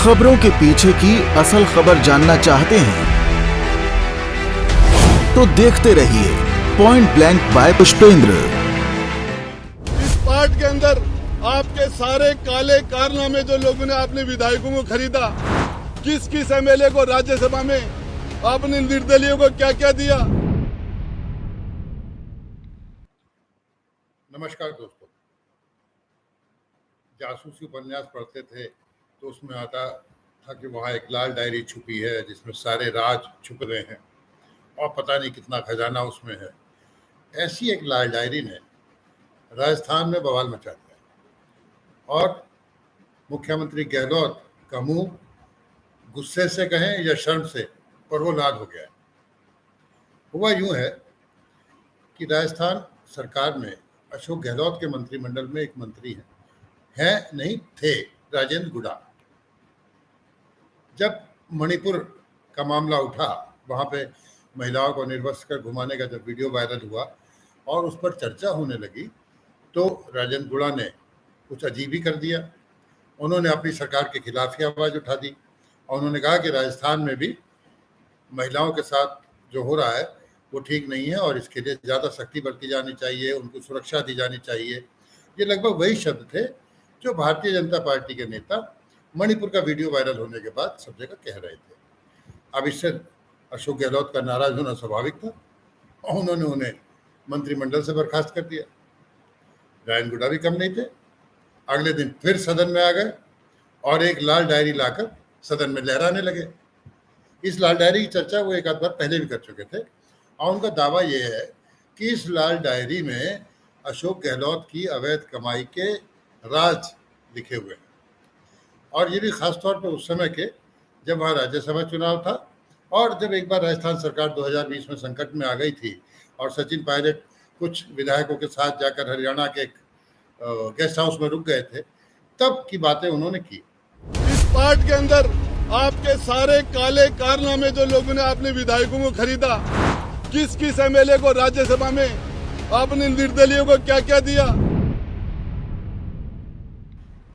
खबरों के पीछे की असल खबर जानना चाहते हैं तो देखते रहिए पॉइंट ब्लैंक बाय पुष्पेंद्र। इस पार्ट के अंदर आपके सारे काले कारनामे जो लोगों ने आपने विधायकों को खरीदा, किस किस एमएलए को राज्यसभा में आपने निर्दलीयों को क्या क्या दिया। नमस्कार दोस्तों, जासूसी उपन्यास पढ़ते थे तो उसमें आता था कि वहाँ एक लाल डायरी छुपी है जिसमें सारे राज छुप रहे हैं और पता नहीं कितना खजाना उसमें है। ऐसी एक लाल डायरी ने राजस्थान में बवाल मचा दिया और मुख्यमंत्री गहलोत का मुंह गुस्से से कहें या शर्म से पर वो लाल हो गया है। हुआ यूं है कि राजस्थान सरकार में अशोक गहलोत के मंत्रिमंडल में एक मंत्री हैं नहीं थे, राजेंद्र गुडा। जब मणिपुर का मामला उठा, वहाँ पे महिलाओं को निर्वस्त्र कर घुमाने का जब वीडियो वायरल हुआ और उस पर चर्चा होने लगी तो राजेंद्र गुडा ने कुछ अजीब ही कर दिया। उन्होंने अपनी सरकार के खिलाफ ही आवाज़ उठा दी और उन्होंने कहा कि राजस्थान में भी महिलाओं के साथ जो हो रहा है वो ठीक नहीं है और इसके लिए ज़्यादा सख्ती बरती जानी चाहिए, उनको सुरक्षा दी जानी चाहिए। ये लगभग वही शब्द थे जो भारतीय जनता पार्टी के नेता मणिपुर का वीडियो वायरल होने के बाद सब जगह कह रहे थे। अब इससे अशोक गहलोत का नाराज होना स्वाभाविक था और उन्होंने उन्हें मंत्रिमंडल से बर्खास्त कर दिया। राजेंद्र गुडा भी कम नहीं थे, अगले दिन फिर सदन में आ गए और एक लाल डायरी लाकर सदन में लहराने लगे। इस लाल डायरी की चर्चा वो एक आध बार पहले भी कर चुके थे और उनका दावा यह है कि इस लाल डायरी में अशोक गहलोत की अवैध कमाई के राज लिखे हुए हैं। और ये भी खास तौर पर उस समय के जब वहाँ राज्यसभा चुनाव था और जब एक बार राजस्थान सरकार 2020 में संकट में आ गई थी और सचिन पायलट कुछ विधायकों के साथ जाकर हरियाणा के एक गेस्ट हाउस में रुक गए थे, तब की बातें उन्होंने की। इस पार्ट के अंदर आपके सारे काले कारनामे जो लोगों ने आपने विधायकों को खरीदा, किस किस एमएलए को राज्यसभा में आपने निर्दलीयों को क्या क्या दिया।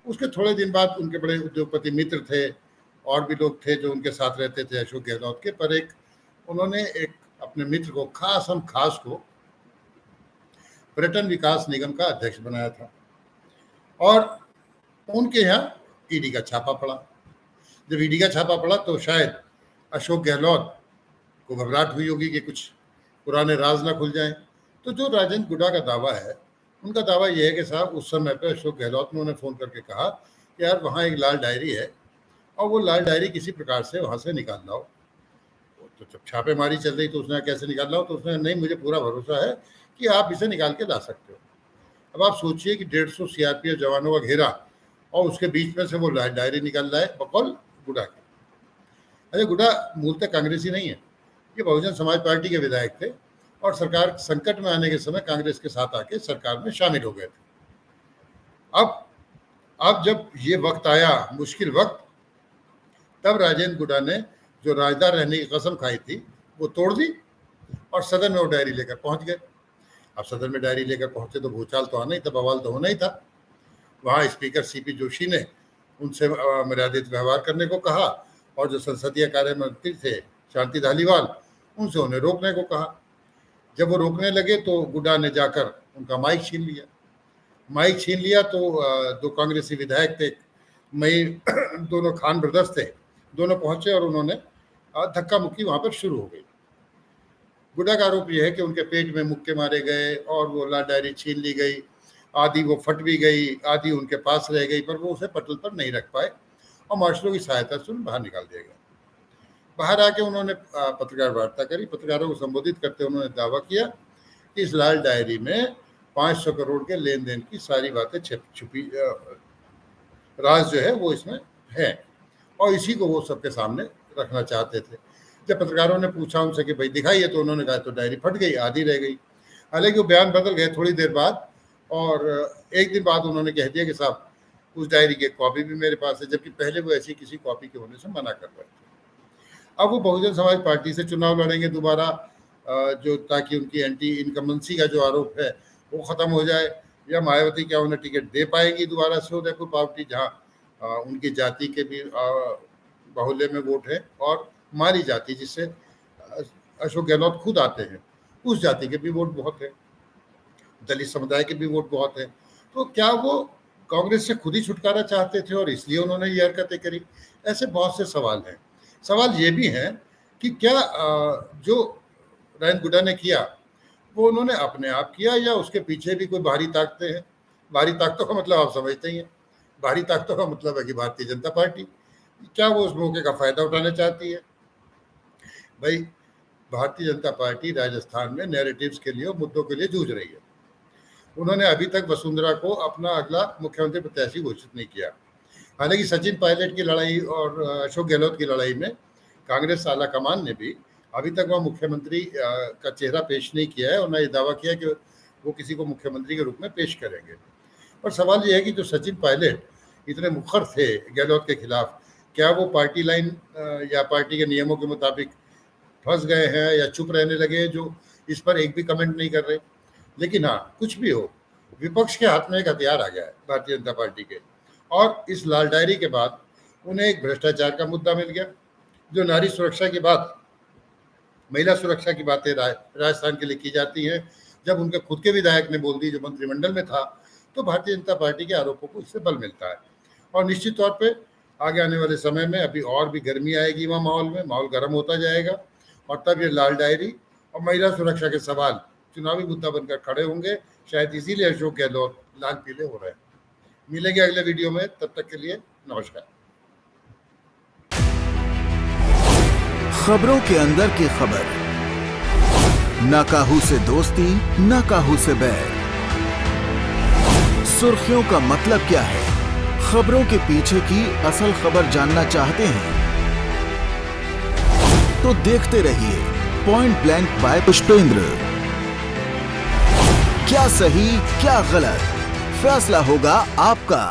उसके थोड़े दिन बाद उनके बड़े उद्योगपति मित्र थे और भी लोग थे जो उनके साथ रहते थे अशोक गहलोत के, पर उन्होंने एक अपने मित्र को खास को पर्यटन विकास निगम का अध्यक्ष बनाया था और उनके यहाँ ईडी का छापा पड़ा। जब ईडी का छापा पड़ा तो शायद अशोक गहलोत को घबराहट हुई होगी कि कुछ पुराने राज ना खुल जाएं। तो जो राजेंद्र गुडा का दावा है, उनका दावा यह है कि साहब उस समय पे अशोक गहलोत ने उन्हें फ़ोन करके कहा कि यार वहाँ एक लाल डायरी है और वो लाल डायरी किसी प्रकार से वहाँ से निकाल लाओ। तो जब छापेमारी चल रही तो उसने कैसे निकाल लाओ, तो उसने नहीं, मुझे पूरा भरोसा है कि आप इसे निकाल के ला सकते हो। अब आप सोचिए कि 150 सीआरपीएफ जवानों का घेरा और उसके बीच में से वो डायरी निकाल लाए बकौल गुडा की। अरे गुडा मूलतः कांग्रेसी नहीं है, ये बहुजन समाज पार्टी के विधायक थे और सरकार संकट में आने के समय कांग्रेस के साथ आके सरकार में शामिल हो गए थे। अब जब ये वक्त आया, मुश्किल वक्त, तब राजेंद्र गुडा ने जो राजदार रहने की कसम खाई थी वो तोड़ दी और सदन में वो डायरी लेकर पहुंच गए। अब सदन में डायरी लेकर पहुंचे तो भूचाल तो आना ही था, बवाल तो होना ही था। वहाँ स्पीकर सीपी जोशी ने उनसे मर्यादित व्यवहार करने को कहा और जो संसदीय कार्य मंत्री थे शांति धालीवाल, उनसे उन्हें रोकने को कहा। जब वो रोकने लगे तो गुडा ने जाकर उनका माइक छीन लिया। तो दो कांग्रेसी विधायक थे, मई दोनों खान ब्रदर्स थे, दोनों पहुंचे और उन्होंने धक्का मुक्की वहां पर शुरू हो गई। गुडा का आरोप यह है कि उनके पेट में मुक्के मारे गए और वो लाल डायरी छीन ली गई, आधी वो फट भी गई, आधी उनके पास रह गई, पर वो उसे पटल पर नहीं रख पाए और मार्शलों की सहायता से उन्हें बाहर निकाल दिया गया। बाहर आके उन्होंने पत्रकार वार्ता करी। पत्रकारों को संबोधित करते उन्होंने दावा किया कि इस लाल डायरी में 500 करोड़ के लेन देन की सारी बातें छुपी राज जो है वो इसमें है और इसी को वो सबके सामने रखना चाहते थे। जब पत्रकारों ने पूछा उनसे कि भाई दिखाइए, तो उन्होंने कहा तो डायरी फट गई, आधी रह गई। हालांकि वो बयान बदल गए थोड़ी देर बाद और एक दिन बाद उन्होंने कह दिया कि साहब उस डायरी की कॉपी भी मेरे पास है, जबकि पहले वो ऐसी किसी कॉपी के होने से मना कर रहे थे। अब वो बहुजन समाज पार्टी से चुनाव लड़ेंगे दोबारा, जो ताकि उनकी एंटी इनकम्बेंसी का जो आरोप है वो ख़त्म हो जाए, या मायावती क्या उन्हें टिकट दे पाएगी दोबारा से उदयपुर पार्टी, जहाँ उनकी जाति के भी बाहुल्य में वोट है, और हमारी जाति जिससे अशोक गहलोत खुद आते हैं उस जाति के भी वोट बहुत है, दलित समुदाय के भी वोट बहुत है। तो क्या वो कांग्रेस से खुद ही छुटकारा चाहते थे और इसलिए उन्होंने ये हरकतें करी? ऐसे बहुत से सवाल हैं। सवाल ये भी है कि क्या जो रैन गुड्डा ने किया वो उन्होंने अपने आप किया या उसके पीछे भी कोई बाहरी ताकतें हैं? बाहरी ताकतों का मतलब आप समझते ही हैं। बाहरी ताकतों का मतलब है कि भारतीय जनता पार्टी, क्या वो उस मौके का फायदा उठाना चाहती है? भाई, भारतीय जनता पार्टी राजस्थान में नैरेटिव्स के लिए और मुद्दों के लिए जूझ रही है। उन्होंने अभी तक वसुंधरा को अपना अगला मुख्यमंत्री प्रत्याशी घोषित नहीं किया। हालांकि सचिन पायलट की लड़ाई और अशोक गहलोत की लड़ाई में कांग्रेस आला कमान ने भी अभी तक वह मुख्यमंत्री का चेहरा पेश नहीं किया है और न ये दावा किया कि वो किसी को मुख्यमंत्री के रूप में पेश करेंगे। और सवाल यह है कि जो सचिन पायलट इतने मुखर थे गहलोत के खिलाफ, क्या वो पार्टी लाइन या पार्टी के नियमों के मुताबिक फंस गए हैं या चुप रहने लगे, जो इस पर एक भी कमेंट नहीं कर रहे? लेकिन हाँ, कुछ भी हो, विपक्ष के हाथ में एक हथियार आ गया है भारतीय जनता पार्टी के, और इस लाल डायरी के बाद उन्हें एक भ्रष्टाचार का मुद्दा मिल गया। जो नारी सुरक्षा की बात, महिला सुरक्षा की बातें राजस्थान के लिए की जाती हैं, जब उनके खुद के विधायक ने बोल दी जो मंत्रिमंडल में था, तो भारतीय जनता पार्टी के आरोपों को इससे बल मिलता है। और निश्चित तौर पे आगे आने वाले समय में अभी और भी गर्मी आएगी, वहाँ माहौल गर्म होता जाएगा, और तब ये लाल डायरी और महिला सुरक्षा के सवाल चुनावी मुद्दा बनकर खड़े होंगे। शायद इसीलिए अशोक गहलोत लाल पीले हो रहे हैं। मिलेंगे अगले वीडियो में, तब तक के लिए नमस्कार। खबरों के अंदर की खबर, न काहू से दोस्ती न काहू से बैर। सुर्खियों का मतलब क्या है? खबरों के पीछे की असल खबर जानना चाहते हैं तो देखते रहिए पॉइंट ब्लैंक बाय पुष्पेंद्र। क्या सही क्या गलत, फैसला होगा आपका।